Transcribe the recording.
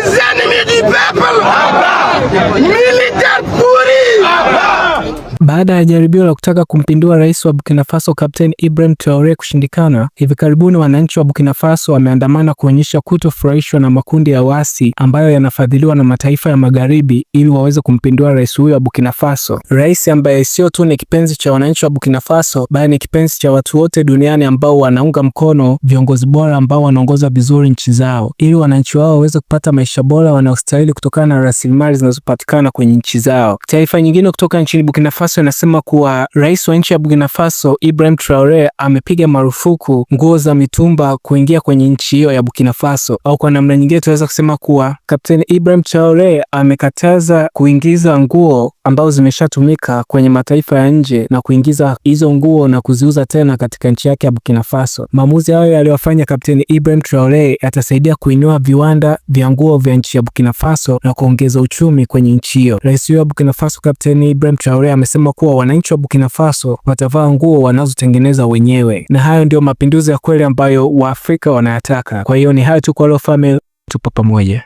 Les ennemis du peuple. Militaire pourri. Baada ya jaribio la kutaka kumpindua rais wa Burkina Faso Kapteni Ibrahim Traore kushindikana, hivi karibuni wananchi wa Burkina Faso wameandamana kuonyesha kutofurahishwa na makundi ya waasi ambayo yanafadhiliwa na mataifa ya magharibi ili waweze kumpindua rais huyo wa Burkina Faso. Rais ambaye sio tu ni kipenzi cha wananchi wa Burkina Faso, bali ni kipenzi cha watu wote duniani ambao wanaunga mkono viongozi bora ambao wanaongoza vizuri nchi zao, ili wananchi wao waweze kupata maisha bora wanaostahili kutokana na rasilimali zinazopatikana kwenye nchi zao. Taifa nyingine kutoka nchini Burkina Faso inasema kuwa rais wa nchi ya Burkina Faso Ibrahim Traore amepiga marufuku nguo za mitumba kuingia kwenye nchi hiyo ya Burkina Faso, au kwa namna nyingine tunaweza kusema kuwa Kapteni Ibrahim Traore amekataza kuingiza nguo ambazo zimeshatumika kwenye mataifa ya nje na kuingiza hizo nguo na kuziuza tena katika nchi yake ya Burkina Faso. Maamuzi hayo yaliyofanya Kapteni Ibrahim Traore yatasaidia kuinua viwanda vya nguo vya nchi ya Burkina Faso na kuongeza uchumi kwenye nchi hiyo. Rais wa Burkina Faso Kapteni Ibrahim Traore amesema kuwa wananchi wa Burkina Faso watavaa nguo wanazotengeneza wenyewe, na hayo ndio mapinduzi ya kweli ambayo Waafrika wanayataka. Kwa hiyo ni hayo tu kwa leo family, tupo pamoja.